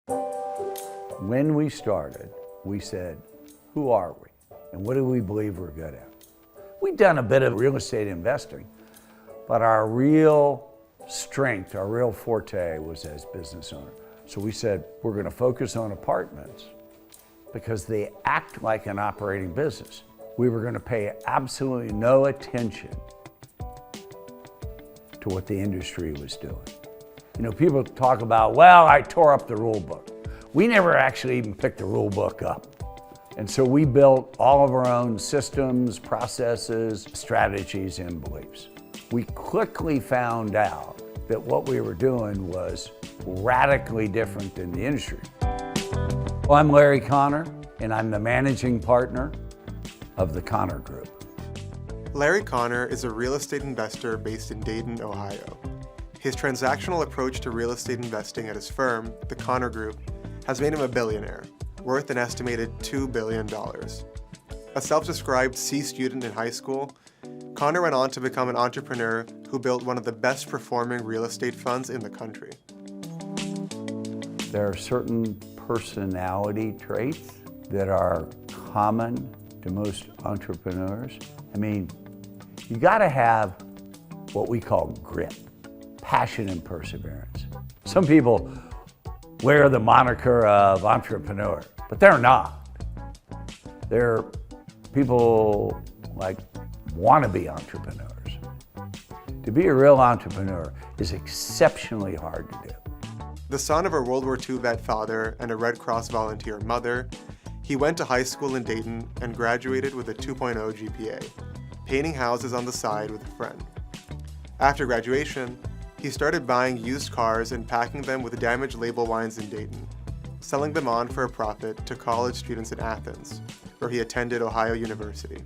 When we started, we said, who are we? And what do we believe we're good at? We've done a bit of real estate investing, but our real strength, our real forte was as business owners. So we said, we're going to focus on apartments because they act like an operating business. We were going to pay absolutely no attention to what the industry was doing. You know, people talk about, well, I tore up the rule book. We never actually even picked the rule book up. And so we built all of our own systems, processes, strategies, and beliefs. We quickly found out that what we were doing was radically different than the industry. Well, I'm Larry Connor, and I'm the managing partner of the Connor Group. Larry Connor is a real estate investor based in Dayton, Ohio. His transactional approach to real estate investing at his firm, the Connor Group, has made him a billionaire, worth an estimated $2 billion. A self-described C student in high school, Connor went on to become an entrepreneur who built one of the best performing real estate funds in the country. There are certain personality traits that are common to most entrepreneurs. I mean, you gotta have what we call grit, passion and perseverance. Some people wear the moniker of entrepreneur, but they're not. They're people like wannabe entrepreneurs. To be a real entrepreneur is exceptionally hard to do. The son of a World War II vet father and a Red Cross volunteer mother, he went to high school in Dayton and graduated with a 2.0 GPA, painting houses on the side with a friend. After graduation, he started buying used cars and packing them with damaged label wines in Dayton, selling them on for a profit to college students in Athens, where he attended Ohio University.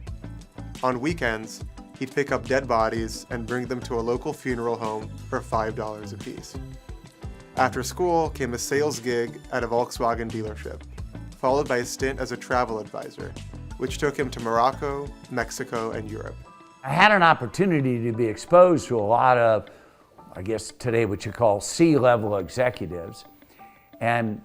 On weekends, he'd pick up dead bodies and bring them to a local funeral home for $5 apiece. After school came a sales gig at a Volkswagen dealership, followed by a stint as a travel advisor, which took him to Morocco, Mexico, and Europe. I had an opportunity to be exposed to a lot of, I guess today what you call C-level executives, and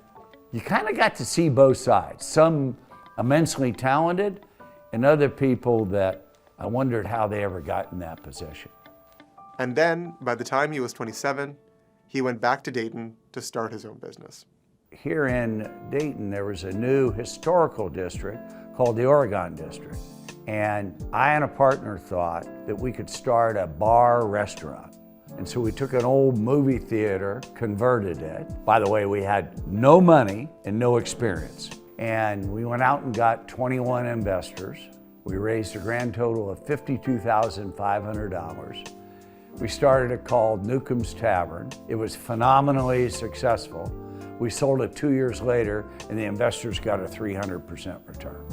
you kind of got to see both sides. Some immensely talented, and other people that I wondered how they ever got in that position. And then, by the time he was 27, he went back to Dayton to start his own business. Here in Dayton, there was a new historical district called the Oregon District. And I and a partner thought that we could start a bar restaurant. And so we took an old movie theater, converted it. By the way, we had no money and no experience. And we went out and got 21 investors. We raised a grand total of $52,500. We started it called Newcomb's Tavern. It was phenomenally successful. We sold it 2 years later, and the investors got a 300% return.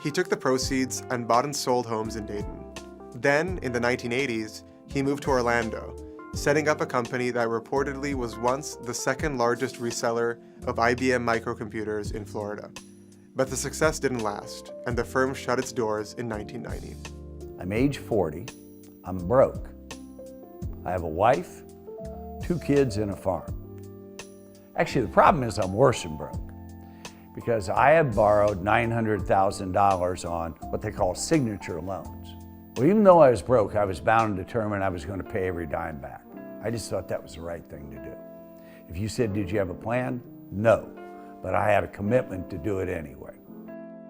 He took the proceeds and bought and sold homes in Dayton. Then, in the 1980s, he moved to Orlando, setting up a company that reportedly was once the second largest reseller of IBM microcomputers in Florida. But the success didn't last, and the firm shut its doors in 1990. I'm age 40, I'm broke. I have a wife, 2 kids, and a farm. Actually, the problem is I'm worse than broke, because I had borrowed $900,000 on what they call signature loans. Well, even though I was broke, I was bound and determined I was going to pay every dime back. I just thought that was the right thing to do. If you said, did you have a plan? No, but I had a commitment to do it anyway.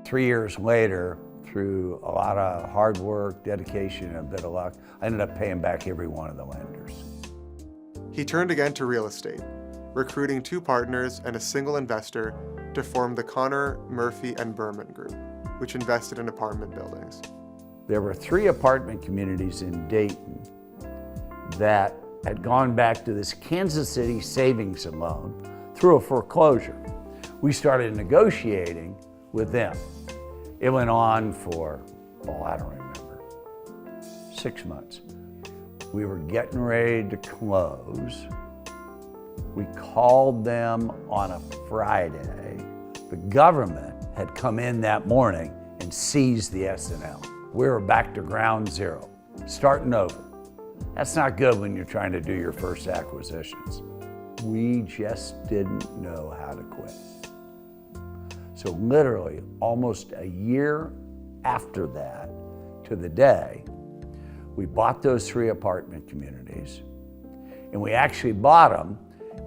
3 years later, through a lot of hard work, dedication, and a bit of luck, I ended up paying back every one of the lenders. He turned again to real estate, recruiting 2 partners and a single investor to form the Connor, Murphy, and Berman Group, which invested in apartment buildings. There were 3 apartment communities in Dayton that had gone back to this Kansas City savings and loan through a foreclosure. We started negotiating with them. It went on for, I don't remember, 6 months. We were getting ready to close. We called them on a Friday. The government had come in that morning and seized the S&L. We were back to ground zero, starting over. That's not good when you're trying to do your first acquisitions. We just didn't know how to quit. So literally, almost a year after that, to the day, we bought those 3 apartment communities, and we actually bought them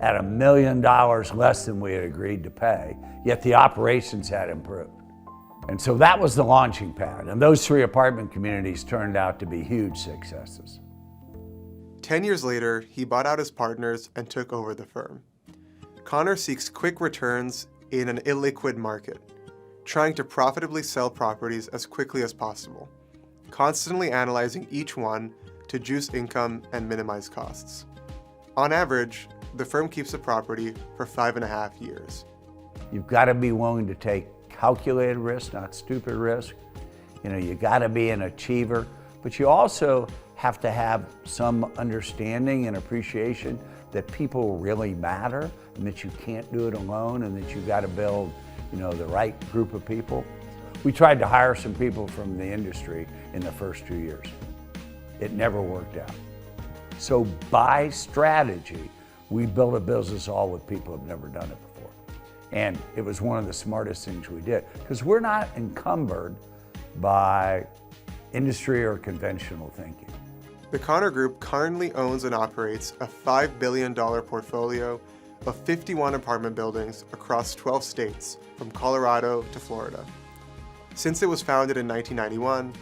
at $1 million less than we had agreed to pay, yet the operations had improved. And so that was the launching pad, and those 3 apartment communities turned out to be huge successes. 10 years later, he bought out his partners and took over the firm. Connor seeks quick returns in an illiquid market, trying to profitably sell properties as quickly as possible, constantly analyzing each one to juice income and minimize costs. On average, the firm keeps a property for 5.5 years. You've got to be willing to take calculated risk, not stupid risk. You got to be an achiever, but you also have to have some understanding and appreciation that people really matter and that you can't do it alone and that you've got to build, the right group of people. We tried to hire some people from the industry in the first 2 years. It never worked out. So by strategy, we built a business all with people who've never done it before. And it was one of the smartest things we did because we're not encumbered by industry or conventional thinking. The Connor Group currently owns and operates a $5 billion portfolio of 51 apartment buildings across 12 states, from Colorado to Florida. Since it was founded in 1991,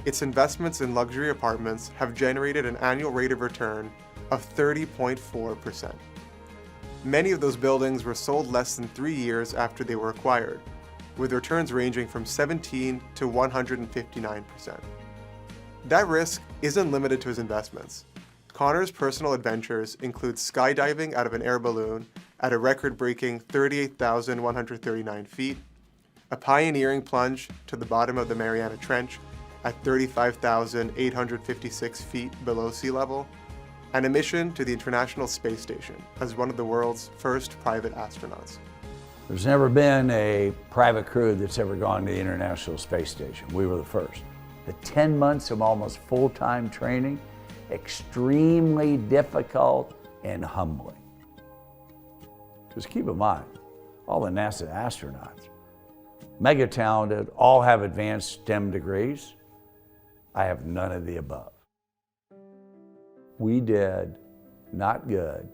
its investments in luxury apartments have generated an annual rate of return of 30.4%. Many of those buildings were sold less than 3 years after they were acquired, with returns ranging from 17 to 159%. That risk isn't limited to his investments. Connor's personal adventures include skydiving out of an air balloon at a record-breaking 38,139 feet, a pioneering plunge to the bottom of the Mariana Trench at 35,856 feet below sea level, and a mission to the International Space Station as one of the world's first private astronauts. There's never been a private crew that's ever gone to the International Space Station. We were the first. The 10 months of almost full-time training, extremely difficult and humbling. Just keep in mind, all the NASA astronauts, mega talented, all have advanced STEM degrees. I have none of the above. We did not good,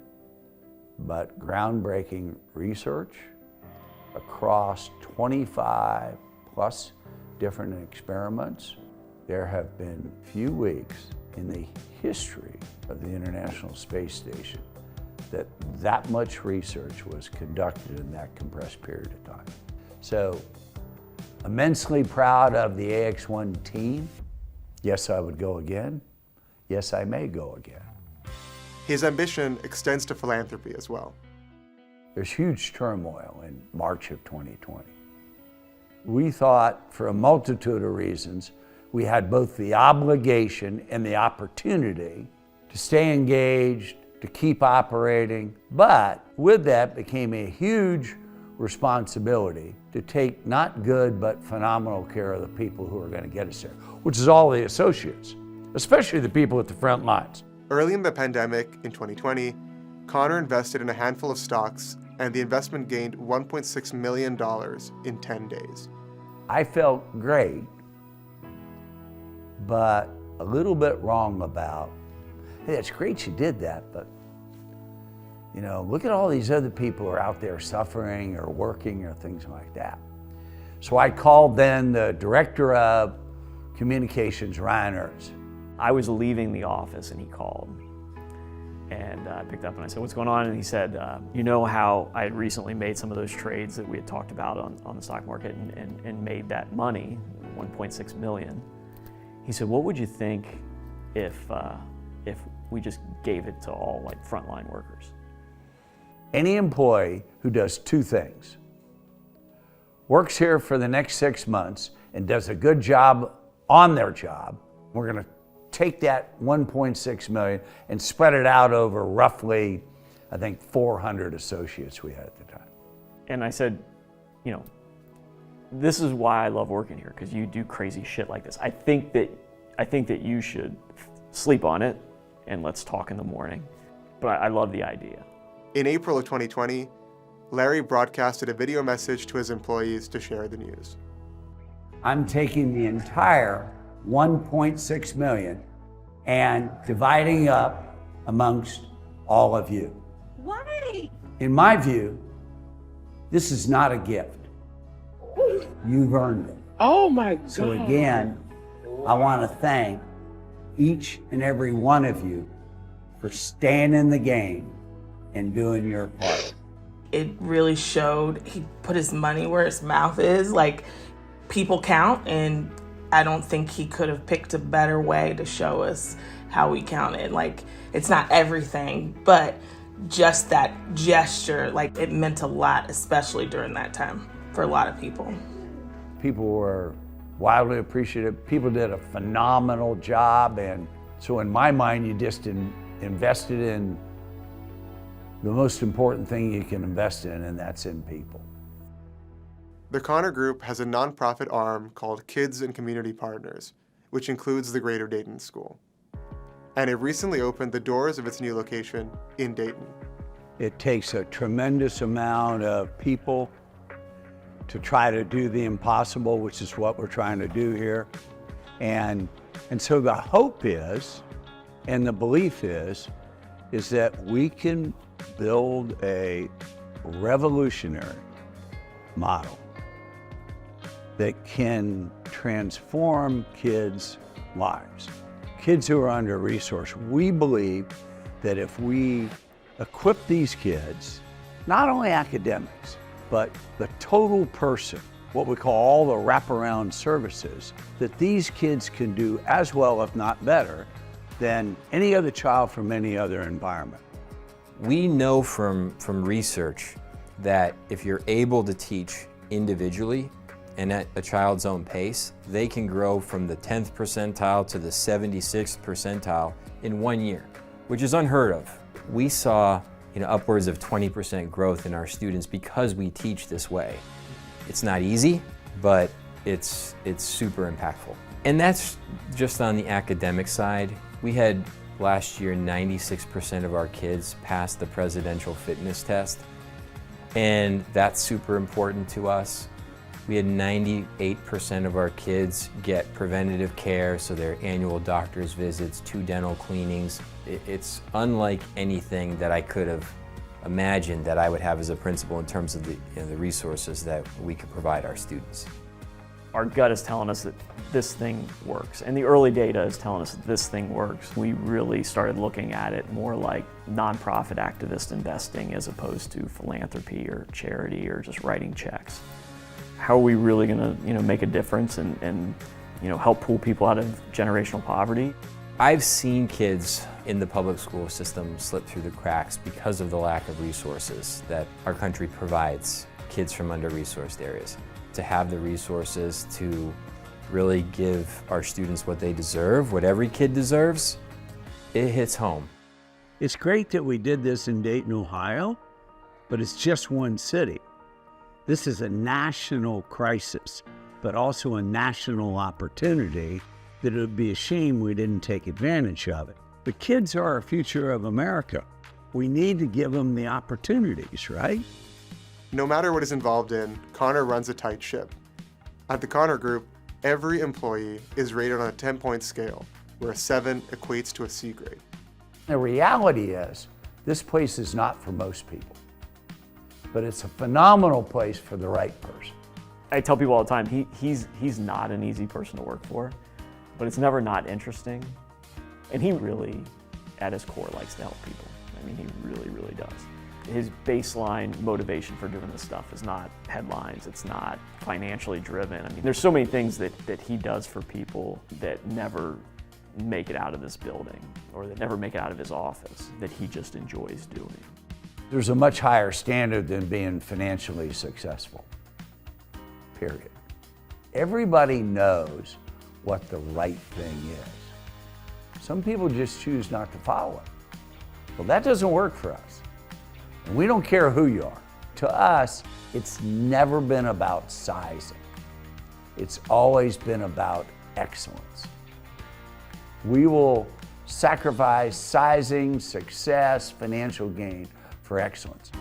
but groundbreaking research across 25 plus different experiments. There have been few weeks in the history of the International Space Station that much research was conducted in that compressed period of time. So, immensely proud of the AX1 team. Yes, I would go again. Yes, I may go again. His ambition extends to philanthropy as well. There's huge turmoil in March of 2020. We thought, for a multitude of reasons, we had both the obligation and the opportunity to stay engaged, to keep operating, but with that became a huge responsibility to take not good but phenomenal care of the people who are going to get us there, which is all the associates, especially the people at the front lines. Early in the pandemic in 2020, Connor invested in a handful of stocks and the investment gained $1.6 million in 10 days. I felt great, but a little bit wrong about, hey, it's great you did that, but look at all these other people who are out there suffering or working or things like that. So I called then the director of communications, Ryan Ertz. I was leaving the office and he called. And I picked up and I said, what's going on? And he said, you know how I had recently made some of those trades that we had talked about on the stock market and made that money, 1.6 million. He said, what would you think if we just gave it to all frontline workers? Any employee who does two things, works here for the next 6 months and does a good job on their job, we're going to take that 1.6 million and spread it out over roughly, I think, 400 associates we had at the time. And I said, this is why I love working here, because you do crazy shit like this. I think that you should sleep on it and let's talk in the morning. But I love the idea. In April of 2020, Larry broadcasted a video message to his employees to share the news. I'm taking the entire 1.6 million and dividing up amongst all of you. Why? In my view, this is not a gift. You've earned it. Oh my God. So again, I want to thank each and every one of you for staying in the game and doing your part. It really showed he put his money where his mouth is. Like, people count, and I don't think he could have picked a better way to show us how we counted. Like, it's not everything, but just that gesture, like, it meant a lot, especially during that time for a lot of people. People were wildly appreciative. People did a phenomenal job, and so in my mind, you just invested in the most important thing you can invest in, and that's in people. The Connor Group has a nonprofit arm called Kids and Community Partners, which includes the Greater Dayton School. And it recently opened the doors of its new location in Dayton. It takes a tremendous amount of people to try to do the impossible, which is what we're trying to do here. And so the hope is, and the belief is that we can build a revolutionary model that can transform kids' lives. Kids who are under-resourced. We believe that if we equip these kids, not only academics, but the total person, what we call all the wraparound services, that these kids can do as well, if not better, than any other child from any other environment. We know from research that if you're able to teach individually and at a child's own pace, they can grow from the 10th percentile to the 76th percentile in 1 year, which is unheard of. We saw upwards of 20% growth in our students because we teach this way. It's not easy, but it's super impactful. And that's just on the academic side. We had last year 96% of our kids pass the presidential fitness test, and that's super important to us. We had 98% of our kids get preventative care, so their annual doctor's visits, 2 dental cleanings. It's unlike anything that I could have imagined that I would have as a principal in terms of the resources that we could provide our students. Our gut is telling us that this thing works, and the early data is telling us that this thing works. We really started looking at it more like nonprofit activist investing as opposed to philanthropy or charity or just writing checks. How are we really going to make a difference and help pull people out of generational poverty? I've seen kids in the public school system slip through the cracks because of the lack of resources that our country provides kids from under-resourced areas. To have the resources to really give our students what they deserve, what every kid deserves, it hits home. It's great that we did this in Dayton, Ohio, but it's just one city. This is a national crisis, but also a national opportunity that it would be a shame we didn't take advantage of it. The kids are our future of America. We need to give them the opportunities, right? No matter what is involved in, Connor runs a tight ship. At the Connor Group, every employee is rated on a 10-point scale, where a 7 equates to a C grade. The reality is, this place is not for most people, but it's a phenomenal place for the right person. I tell people all the time, he's not an easy person to work for, but it's never not interesting. And he really, at his core, likes to help people. I mean, he really, really does. His baseline motivation for doing this stuff is not headlines, it's not financially driven. I mean, there's so many things that he does for people that never make it out of this building or that never make it out of his office that he just enjoys doing. There's a much higher standard than being financially successful, period. Everybody knows what the right thing is. Some people just choose not to follow it. Well, that doesn't work for us. And we don't care who you are. To us, it's never been about sizing. It's always been about excellence. We will sacrifice sizing, success, financial gain for excellence.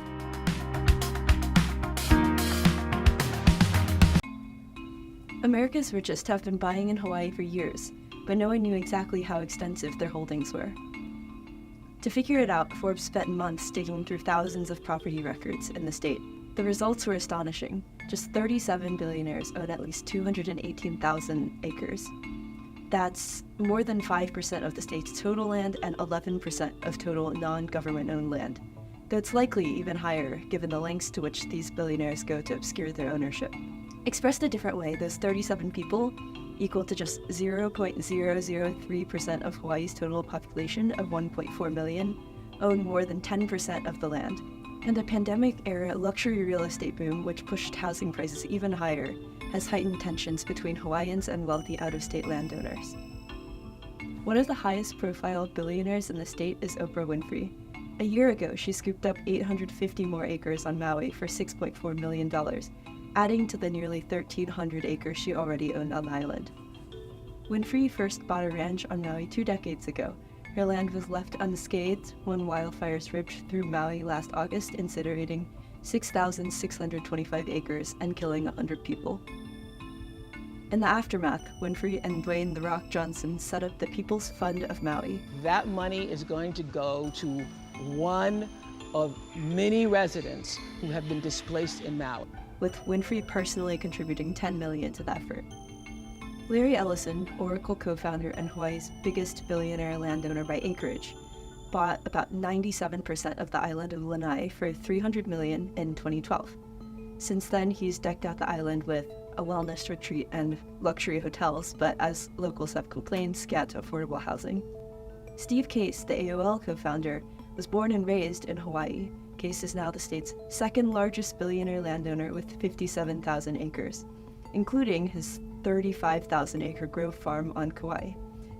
America's richest have been buying in Hawaii for years, but no one knew exactly how extensive their holdings were. To figure it out, Forbes spent months digging through thousands of property records in the state. The results were astonishing. Just 37 billionaires own at least 218,000 acres. That's more than 5% of the state's total land and 11% of total non-government owned land, though it's likely even higher given the lengths to which these billionaires go to obscure their ownership. Expressed a different way, those 37 people equal to just 0.003% of Hawaii's total population of 1.4 million, own more than 10% of the land. And the pandemic-era luxury real estate boom, which pushed housing prices even higher, has heightened tensions between Hawaiians and wealthy out-of-state landowners. One of the highest-profile billionaires in the state is Oprah Winfrey. A year ago, she scooped up 850 more acres on Maui for $6.4 million, adding to the nearly 1,300 acres she already owned on the island. Winfrey first bought a ranch on Maui 2 decades ago. Her land was left unscathed when wildfires ripped through Maui last August, incinerating 6,625 acres and killing 100 people. In the aftermath, Winfrey and Dwayne "The Rock" Johnson set up the People's Fund of Maui. That money is going to go to one of many residents who have been displaced in Maui, with Winfrey personally contributing $10 million to the effort. Larry Ellison, Oracle co-founder and Hawaii's biggest billionaire landowner by acreage, bought about 97% of the island of Lanai for $300 million in 2012. Since then, he's decked out the island with a wellness retreat and luxury hotels, but as locals have complained, scant affordable housing. Steve Case, the AOL co-founder, was born and raised in Hawaii. Case is now the state's second largest billionaire landowner with 57,000 acres, including his 35,000-acre Grove Farm on Kauai,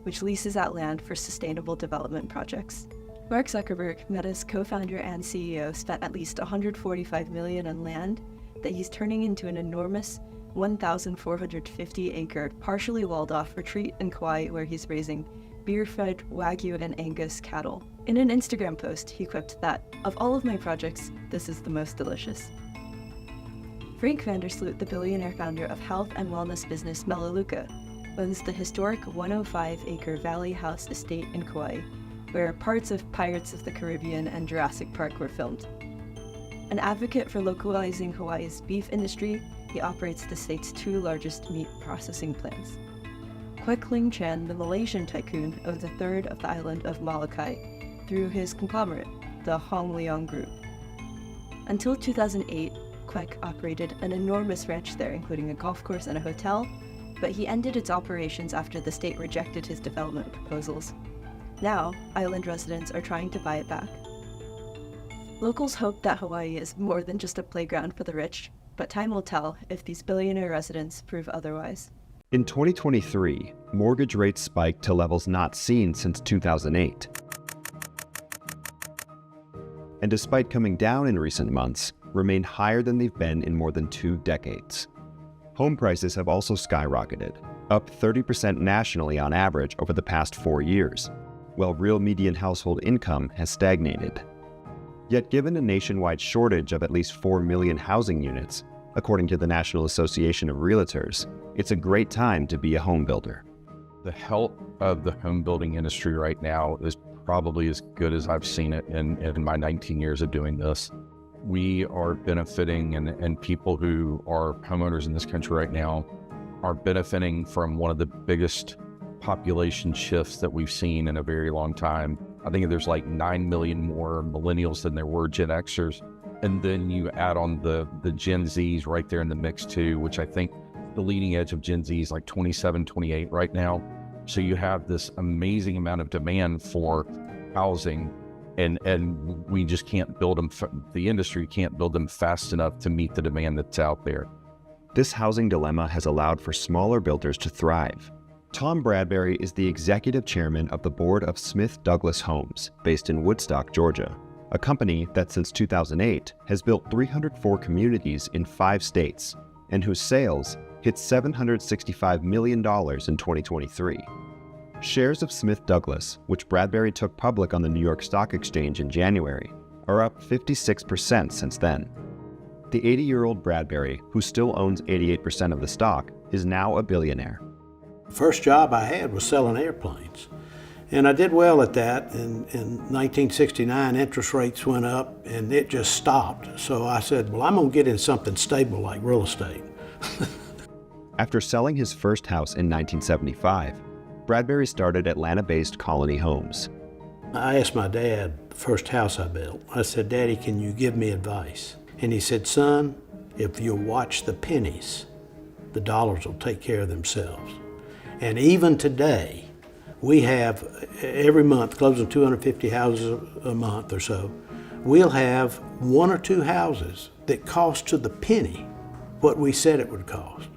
which leases out land for sustainable development projects. Mark Zuckerberg, Meta's co-founder and CEO, spent at least $145 million on land that he's turning into an enormous 1,450-acre, partially walled-off retreat in Kauai where he's raising beer-fed Wagyu and Angus cattle. In an Instagram post, he quipped that, "Of all of my projects, this is the most delicious." Frank Vandersloot, the billionaire founder of health and wellness business Melaleuca, owns the historic 105-acre Valley House estate in Kauai, where parts of Pirates of the Caribbean and Jurassic Park were filmed. An advocate for localizing Hawaii's beef industry, he operates the state's 2 largest meat processing plants. Kwek Ling Chan, the Malaysian tycoon, owns a third of the island of Molokai through his conglomerate, the Hong Leong Group. Until 2008, Kwek operated an enormous ranch there, including a golf course and a hotel, but he ended its operations after the state rejected his development proposals. Now, island residents are trying to buy it back. Locals hope that Hawaii is more than just a playground for the rich, but time will tell if these billionaire residents prove otherwise. In 2023, mortgage rates spiked to levels not seen since 2008. And despite coming down in recent months, remain higher than they've been in more than 2 decades. Home prices have also skyrocketed, up 30% nationally on average over the past 4 years, while real median household income has stagnated. Yet given a nationwide shortage of at least 4 million housing units, according to the National Association of Realtors, it's a great time to be a home builder. The health of the home building industry right now is probably as good as I've seen it in my 19 years of doing this. We are benefiting, and people who are homeowners in this country right now are benefiting from one of the biggest population shifts that we've seen in a very long time. I think there's like 9 million more millennials than there were Gen Xers. And then you add on the Gen Zs right there in the mix too, which I think the leading edge of Gen Z is like 27, 28 right now. So you have this amazing amount of demand for housing, and we just can't build them. The industry can't build them fast enough to meet the demand that's out there. This housing dilemma has allowed for smaller builders to thrive. Tom Bradbury is the executive chairman of the board of Smith Douglas Homes, based in Woodstock, Georgia, a company that since 2008 has built 304 communities in 5 states, and whose sales hit $765 million in 2023. Shares of Smith Douglas, which Bradbury took public on the New York Stock Exchange in January, are up 56% since then. The 80-year-old Bradbury, who still owns 88% of the stock, is now a billionaire. First job I had was selling airplanes. And I did well at that. In 1969, interest rates went up and it just stopped. So I said, well, I'm gonna get in something stable like real estate. After selling his first house in 1975, Bradbury started Atlanta-based Colony Homes. I asked my dad, the first house I built, I said, Daddy, can you give me advice? And he said, son, if you'll watch the pennies, the dollars will take care of themselves. And even today, we have, every month, closing 250 houses a month or so, we'll have one or two houses that cost to the penny what we said it would cost.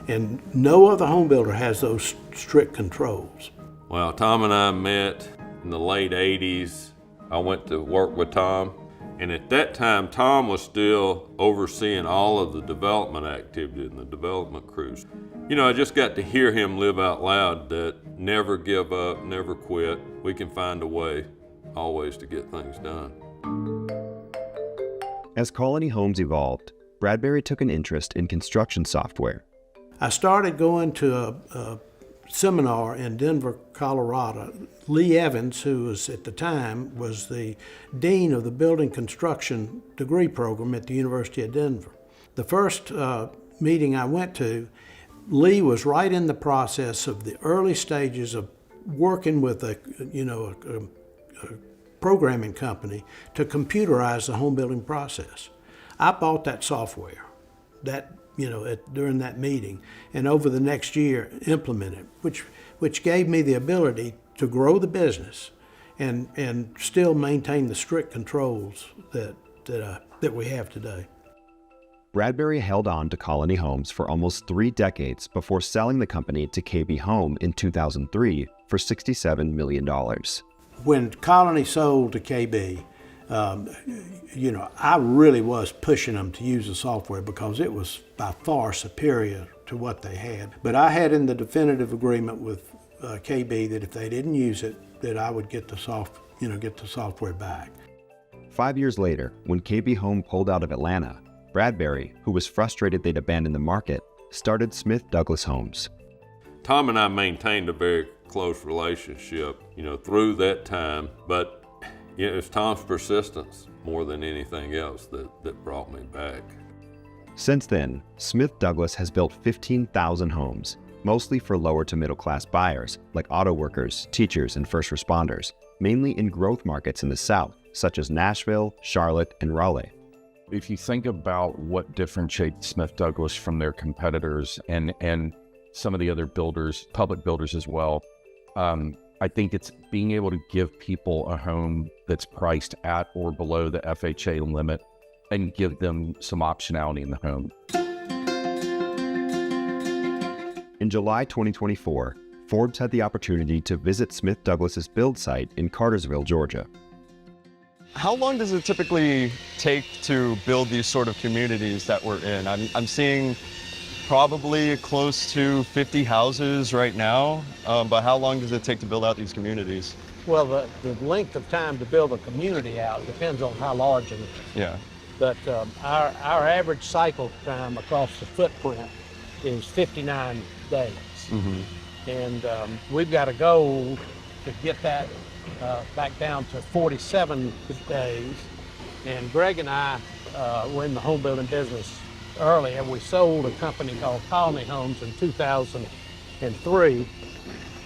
And no other home builder has those strict controls. Well, Tom and I met in the late 80s. I went to work with Tom, and at that time, Tom was still overseeing all of the development activity and the development crews. You know, I just got to hear him live out loud that never give up, never quit. We can find a way always to get things done. As Colony Homes evolved, Bradbury took an interest in construction software. I started going to a seminar in Denver, Colorado. Lee Evans, who was at the time was the dean of the building construction degree program at the University of Denver. The first meeting I went to, Lee was right in the process of the early stages of working with a programming company to computerize the home building process. I bought that software, during that meeting, and over the next year implemented, which gave me the ability to grow the business and still maintain the strict controls that we have today. Bradbury held on to Colony Homes for almost 3 decades before selling the company to KB Home in 2003 for $67 million. When Colony sold to KB, I really was pushing them to use the software because it was by far superior to what they had. But I had in the definitive agreement with KB that if they didn't use it, that I would get the software back. 5 years later, when KB Home pulled out of Atlanta, Bradbury, who was frustrated they'd abandoned the market, started Smith Douglas Homes. Tom and I maintained a very close relationship, through that time, but it's Tom's persistence more than anything else that brought me back. Since then, Smith Douglas has built 15,000 homes, mostly for lower to middle class buyers like auto workers, teachers, and first responders, mainly in growth markets in the South, such as Nashville, Charlotte, and Raleigh. If you think about what differentiates Smith Douglas from their competitors and some of the other builders, public builders as well, I think it's being able to give people a home that's priced at or below the FHA limit and give them some optionality in the home. In July 2024, Forbes had the opportunity to visit Smith Douglas's build site in Cartersville, Georgia. How long does it typically take to build these sort of communities that we're in? I'm seeing probably close to 50 houses right now, but how long does it take to build out these communities? Well, the length of time to build a community out depends on how large it is. Yeah. But our average cycle time across the footprint is 59 days. Mm-hmm. And we've got a goal to get that back down to 47 days. And Greg and I were in the home building business early, and we sold a company called Colony Homes in 2003.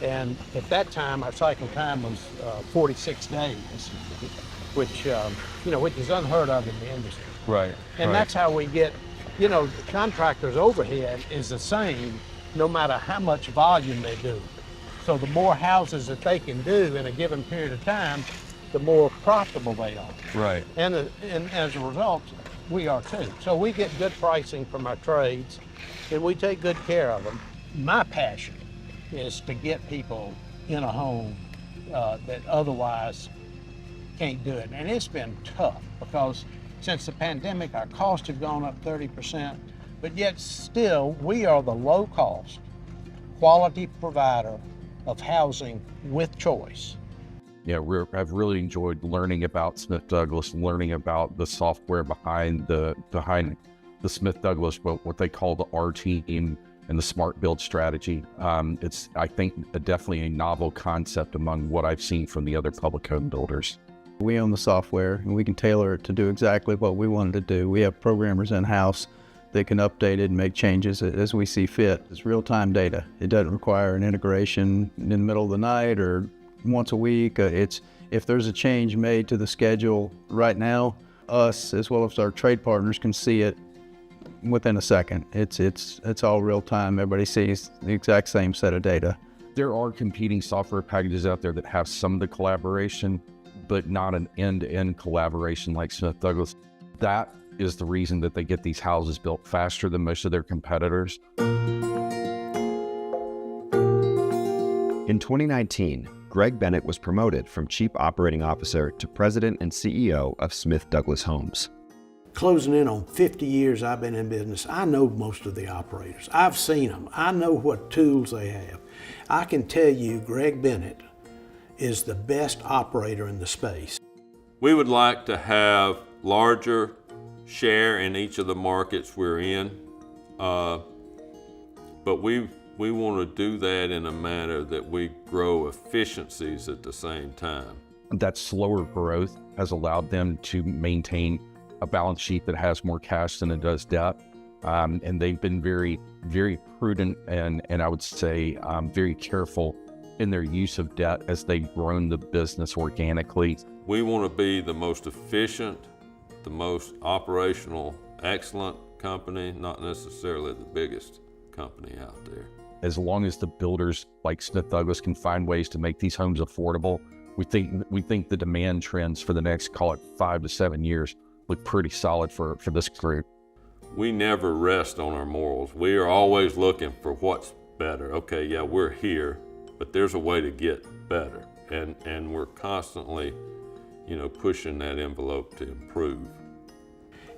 And at that time, our cycle time was 46 days, which is unheard of in the industry. Right. And that's how we get, the contractor's overhead is the same no matter how much volume they do. So the more houses that they can do in a given period of time, the more profitable they are. Right. And as a result, we are too. So we get good pricing from our trades, and we take good care of them. My passion is to get people in a home that otherwise can't do it. And it's been tough because since the pandemic, our costs have gone up 30%, but yet still we are the low cost, quality provider of housing with choice. I've really enjoyed learning about Smith Douglas, learning about the software behind the Smith Douglas, but what they call the R team and the smart build strategy. It's, I think, definitely a novel concept among what I've seen from the other public home builders. We own the software and we can tailor it to do exactly what we wanted to do. We have programmers in-house that can update it and make changes as we see fit. It's real-time data. It doesn't require an integration in the middle of the night or once a week. If there's a change made to the schedule right now, us as well as our trade partners can see it within a second. It's all real-time. Everybody sees the exact same set of data. There are competing software packages out there that have some of the collaboration, but not an end-to-end collaboration like Smith Douglas. That is the reason that they get these houses built faster than most of their competitors. In 2019, Greg Bennett was promoted from Chief Operating Officer to President and CEO of Smith Douglas Homes. Closing in on 50 years I've been in business, I know most of the operators. I've seen them. I know what tools they have. I can tell you Greg Bennett is the best operator in the space. We would like to have larger share in each of the markets we're in, but we want to do that in a manner that we grow efficiencies at the same time. That slower growth has allowed them to maintain a balance sheet that has more cash than it does debt. And they've been very, very prudent and I would say very careful in their use of debt as they've grown the business organically. We want to be the most efficient, the most operational, excellent company, not necessarily the biggest company out there. As long as the builders like Smith Douglas can find ways to make these homes affordable, we think the demand trends for the next, call it 5 to 7 years, look pretty solid for this group. We never rest on our morals. We are always looking for what's better. Okay, yeah, we're here, but there's a way to get better. And we're constantly, pushing that envelope to improve.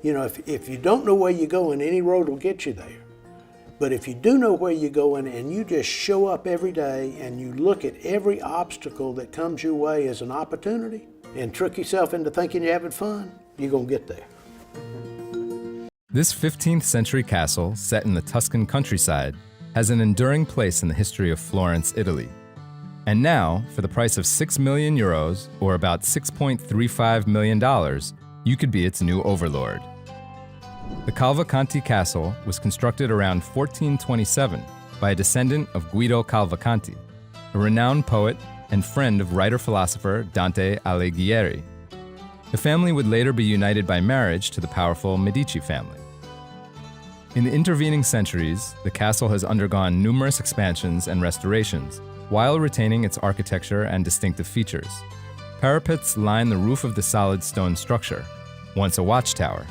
If you don't know where you're going, any road will get you there. But if you do know where you're going and you just show up every day and you look at every obstacle that comes your way as an opportunity and trick yourself into thinking you're having fun, you're gonna get there. This 15th century castle, set in the Tuscan countryside, has an enduring place in the history of Florence, Italy. And now, for the price of €6 million, or about $6.35 million, you could be its new overlord. The Cavalcanti Castle was constructed around 1427 by a descendant of Guido Cavalcanti, a renowned poet and friend of writer-philosopher Dante Alighieri. The family would later be united by marriage to the powerful Medici family. In the intervening centuries, the castle has undergone numerous expansions and restorations, while retaining its architecture and distinctive features. Parapets line the roof of the solid stone structure, once a watchtower,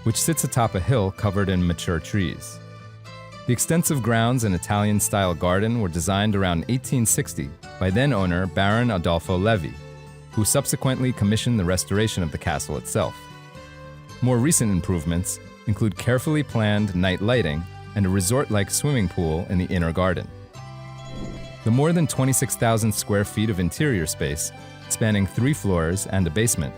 which sits atop a hill covered in mature trees. The extensive grounds and Italian-style garden were designed around 1860 by then-owner Baron Adolfo Levi, who subsequently commissioned the restoration of the castle itself. More recent improvements include carefully planned night lighting and a resort-like swimming pool in the inner garden. The more than 26,000 square feet of interior space, spanning 3 floors and a basement,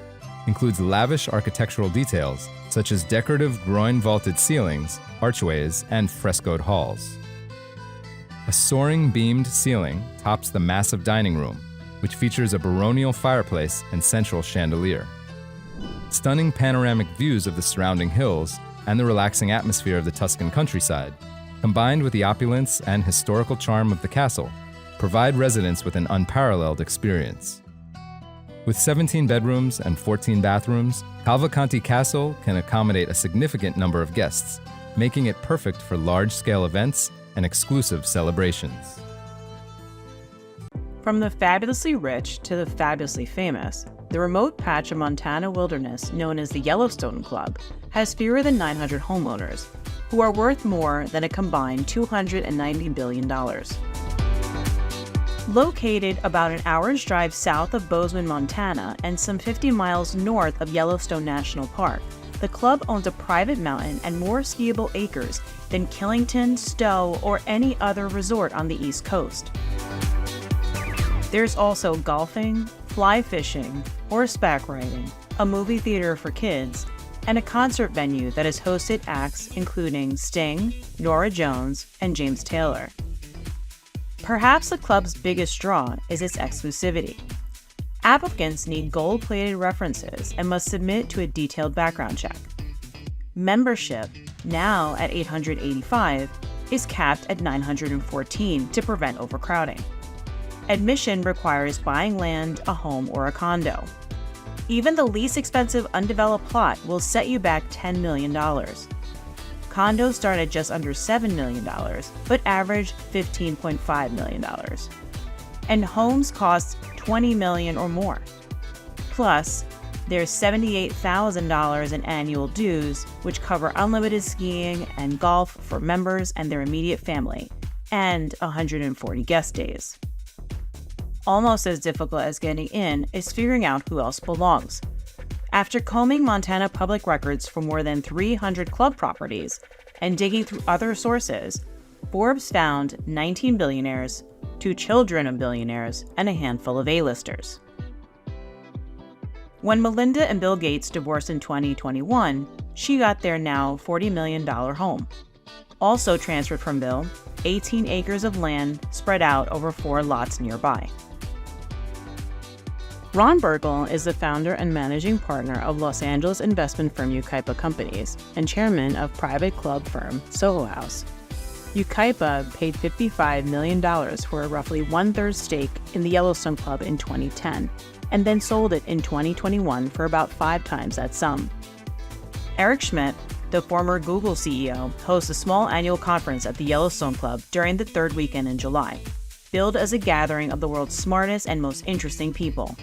includes lavish architectural details such as decorative groin-vaulted ceilings, archways, and frescoed halls. A soaring beamed ceiling tops the massive dining room, which features a baronial fireplace and central chandelier. Stunning panoramic views of the surrounding hills and the relaxing atmosphere of the Tuscan countryside, combined with the opulence and historical charm of the castle, provide residents with an unparalleled experience. With 17 bedrooms and 14 bathrooms, Cavalcanti Castle can accommodate a significant number of guests, making it perfect for large-scale events and exclusive celebrations. From the fabulously rich to the fabulously famous, the remote patch of Montana wilderness known as the Yellowstone Club has fewer than 900 homeowners, who are worth more than a combined $290 billion. Located about an hour's drive south of Bozeman, Montana, and some 50 miles north of Yellowstone National Park, the club owns a private mountain and more skiable acres than Killington, Stowe, or any other resort on the East Coast. There's also golfing, fly fishing, horseback riding, a movie theater for kids, and a concert venue that has hosted acts including Sting, Norah Jones, and James Taylor. Perhaps the club's biggest draw is its exclusivity. Applicants need gold-plated references and must submit to a detailed background check. Membership, now at 885, is capped at 914 to prevent overcrowding. Admission requires buying land, a home, or a condo. Even the least expensive undeveloped plot will set you back $10 million. Condos start at just under $7 million, but average $15.5 million. And homes cost $20 million or more. Plus, there's $78,000 in annual dues, which cover unlimited skiing and golf for members and their immediate family, and 140 guest days. Almost as difficult as getting in is figuring out who else belongs. After combing Montana public records for more than 300 club properties and digging through other sources, Forbes found 19 billionaires, 2 children of billionaires, and a handful of A-listers. When Melinda and Bill Gates divorced in 2021, she got their now $40 million home. Also transferred from Bill, 18 acres of land spread out over 4 lots nearby. Ron Burgle is the founder and managing partner of Los Angeles investment firm Yucaipa Companies and chairman of private club firm Soho House. Yucaipa paid $55 million for a roughly one-third stake in the Yellowstone Club in 2010, and then sold it in 2021 for about 5 times that sum. Eric Schmidt, the former Google CEO, hosts a small annual conference at the Yellowstone Club during the 3rd weekend in July, billed as a gathering of the world's smartest and most interesting people.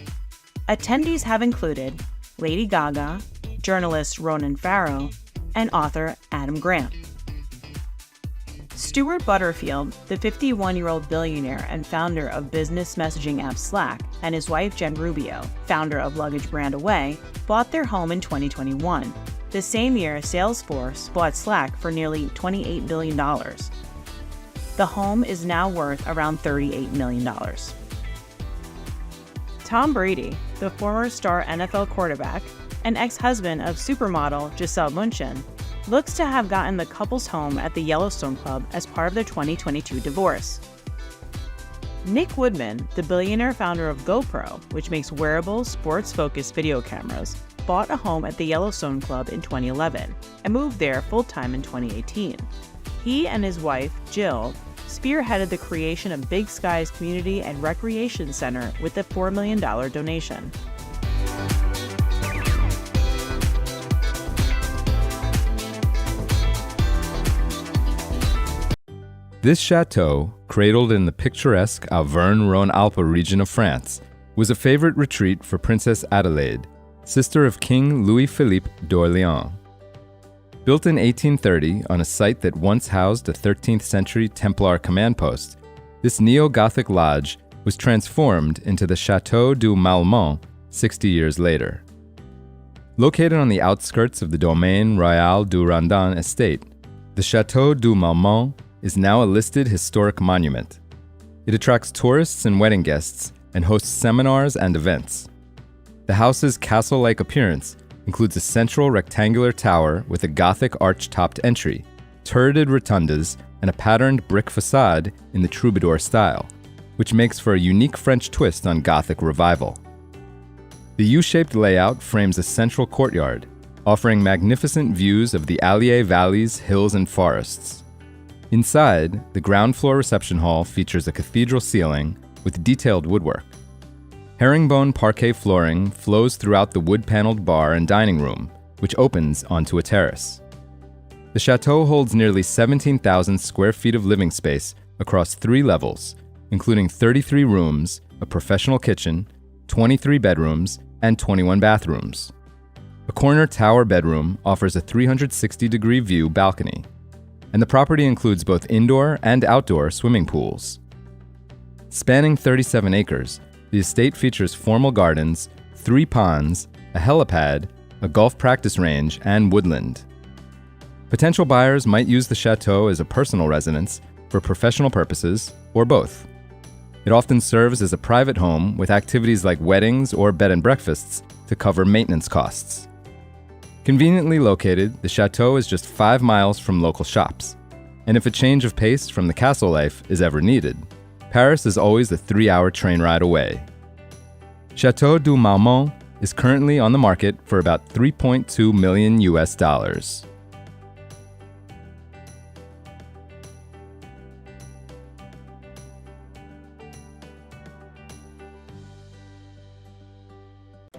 Attendees have included Lady Gaga, journalist Ronan Farrow, and author Adam Grant. Stuart Butterfield, the 51-year-old billionaire and founder of business messaging app Slack, and his wife Jen Rubio, founder of luggage brand Away, bought their home in 2021. The same year, Salesforce bought Slack for nearly $28 billion. The home is now worth around $38 million. Tom Brady, the former star NFL quarterback and ex-husband of supermodel Gisele Bündchen, looks to have gotten the couple's home at the Yellowstone Club as part of their 2022 divorce. Nick Woodman, the billionaire founder of GoPro, which makes wearable, sports-focused video cameras, bought a home at the Yellowstone Club in 2011 and moved there full-time in 2018. He and his wife, Jill, spearheaded the creation of Big Sky's Community and Recreation Center with a $4 million donation. This chateau, cradled in the picturesque Auvergne-Rhône-Alpes region of France, was a favorite retreat for Princess Adelaide, sister of King Louis-Philippe d'Orléans. Built in 1830 on a site that once housed a 13th century Templar command post, this neo-Gothic lodge was transformed into the Chateau du Malmont 60 years later. Located on the outskirts of the Domaine Royal du Randon estate, the Chateau du Malmont is now a listed historic monument. It attracts tourists and wedding guests and hosts seminars and events. The house's castle-like appearance includes a central rectangular tower with a Gothic arch-topped entry, turreted rotundas, and a patterned brick facade in the troubadour style, which makes for a unique French twist on Gothic revival. The U-shaped layout frames a central courtyard, offering magnificent views of the Allier valleys, hills, and forests. Inside, the ground floor reception hall features a cathedral ceiling with detailed woodwork. Herringbone parquet flooring flows throughout the wood-paneled bar and dining room, which opens onto a terrace. The chateau holds nearly 17,000 square feet of living space across 3 levels, including 33 rooms, a professional kitchen, 23 bedrooms, and 21 bathrooms. A corner tower bedroom offers a 360-degree view balcony, and the property includes both indoor and outdoor swimming pools. Spanning 37 acres, the estate features formal gardens, 3 ponds, a helipad, a golf practice range, and woodland. Potential buyers might use the chateau as a personal residence, for professional purposes, or both. It often serves as a private home with activities like weddings or bed and breakfasts to cover maintenance costs. Conveniently located, the Chateau is just 5 miles from local shops. And if a change of pace from the castle life is ever needed, Paris is always a 3-hour train ride away. Chateau du Marmont is currently on the market for about $3.2 million US.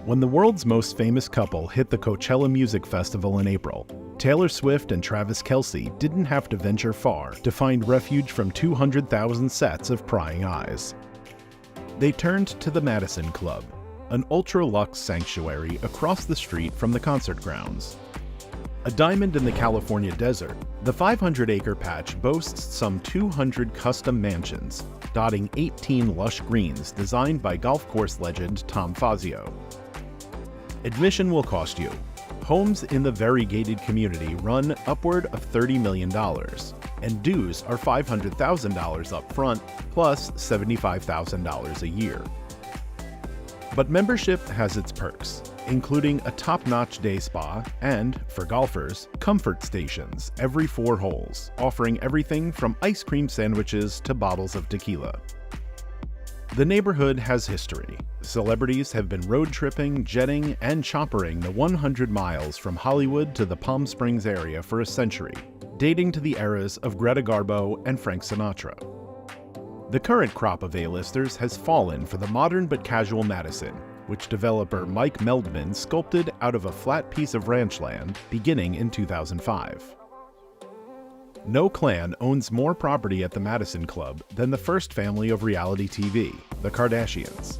When the world's most famous couple hit the Coachella Music Festival in April, Taylor Swift and Travis Kelce didn't have to venture far to find refuge from 200,000 sets of prying eyes. They turned to the Madison Club, an ultra-luxe sanctuary across the street from the concert grounds. A diamond in the California desert, the 500-acre patch boasts some 200 custom mansions, dotting 18 lush greens designed by golf course legend Tom Fazio. Admission will cost you. Homes in the variegated community run upward of $30 million, and dues are $500,000 up front, plus $75,000 a year. But membership has its perks, including a top-notch day spa and, for golfers, comfort stations every 4 holes, offering everything from ice cream sandwiches to bottles of tequila. The neighborhood has history. Celebrities have been road tripping, jetting, and choppering the 100 miles from Hollywood to the Palm Springs area for a century, dating to the eras of Greta Garbo and Frank Sinatra. The current crop of A-listers has fallen for the modern but casual Madison, which developer Mike Meldman sculpted out of a flat piece of ranch land beginning in 2005. No clan owns more property at the Madison Club than the first family of reality TV, the Kardashians.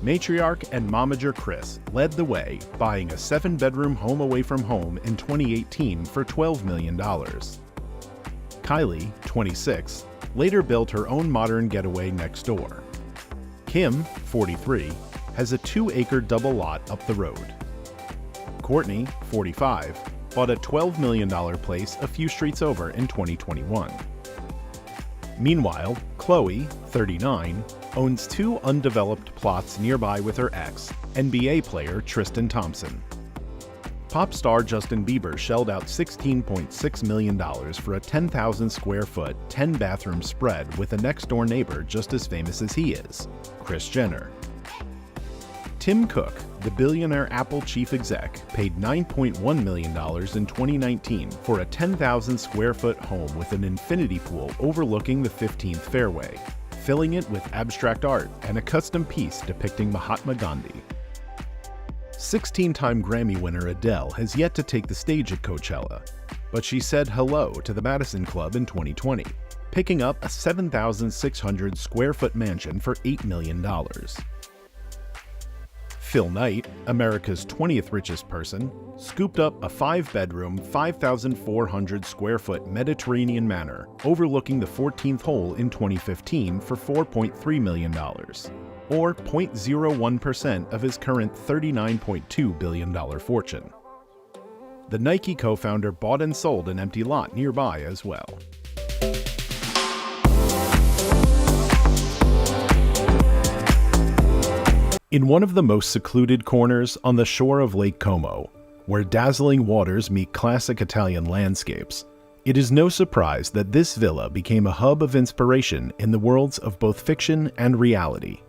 Matriarch and momager Kris led the way, buying a 7-bedroom home away from home in 2018 for $12 million. Kylie, 26, later built her own modern getaway next door. Kim, 43, has a 2-acre double lot up the road. Courtney, 45, bought a $12 million place a few streets over in 2021. Meanwhile, Chloe, 39, owns 2 undeveloped plots nearby with her ex, NBA player Tristan Thompson. Pop star Justin Bieber shelled out $16.6 million for a 10,000 square foot, 10-bathroom spread with a next-door neighbor just as famous as he is, Kris Jenner. Tim Cook, the billionaire Apple chief exec, paid $9.1 million in 2019 for a 10,000 square foot home with an infinity pool overlooking the 15th fairway, filling it with abstract art and a custom piece depicting Mahatma Gandhi. 16-time Grammy winner Adele has yet to take the stage at Coachella, but she said hello to the Madison Club in 2020, picking up a 7,600 square foot mansion for $8 million. Phil Knight, America's 20th richest person, scooped up a 5-bedroom, 5,400 square foot Mediterranean manor overlooking the 14th hole in 2015 for $4.3 million, or 0.01% of his current $39.2 billion fortune. The Nike co-founder bought and sold an empty lot nearby as well. In one of the most secluded corners on the shore of Lake Como, where dazzling waters meet classic Italian landscapes, it is no surprise that this villa became a hub of inspiration in the worlds of both fiction and reality.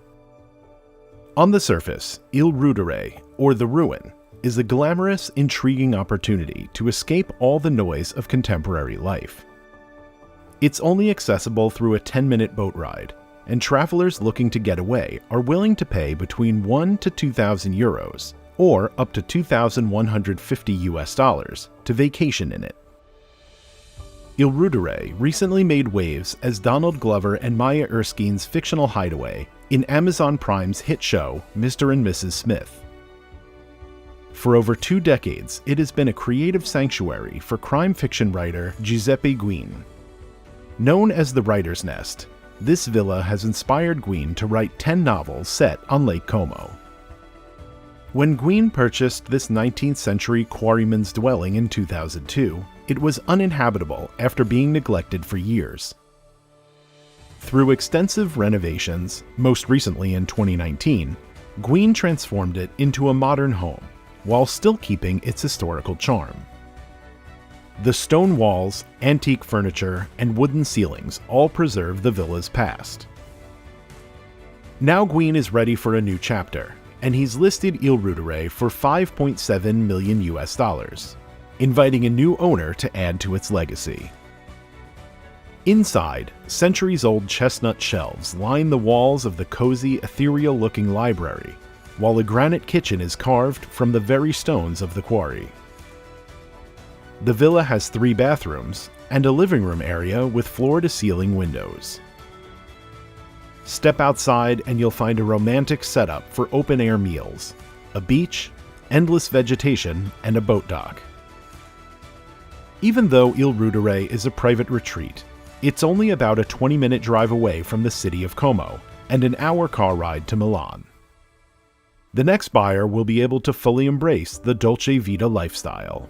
On the surface, Il Rudere, or The Ruin, is a glamorous, intriguing opportunity to escape all the noise of contemporary life. It's only accessible through a 10-minute boat ride, and travelers looking to get away are willing to pay between €1,000 to €2,000, or up to $2,150 to vacation in it. Il Rudere recently made waves as Donald Glover and Maya Erskine's fictional hideaway in Amazon Prime's hit show Mr. and Mrs. Smith. For over 2 decades, it has been a creative sanctuary for crime fiction writer Giuseppe Guin. Known as the Writer's Nest, this villa has inspired Guin to write 10 novels set on Lake Como. When Guin purchased this 19th century quarryman's dwelling in 2002, it was uninhabitable after being neglected for years. Through extensive renovations, most recently in 2019, Gween transformed it into a modern home, while still keeping its historical charm. The stone walls, antique furniture, and wooden ceilings all preserve the villa's past. Now Gween is ready for a new chapter, and he's listed Ile Roederer for $5.7 million, inviting a new owner to add to its legacy. Inside, centuries-old chestnut shelves line the walls of the cozy, ethereal-looking library, while a granite kitchen is carved from the very stones of the quarry. The villa has 3 bathrooms and a living room area with floor-to-ceiling windows. Step outside and you'll find a romantic setup for open-air meals, a beach, endless vegetation, and a boat dock. Even though Ile Roederer is a private retreat, it's only about a 20-minute drive away from the city of Como and an hour car ride to Milan. The next buyer will be able to fully embrace the Dolce Vita lifestyle.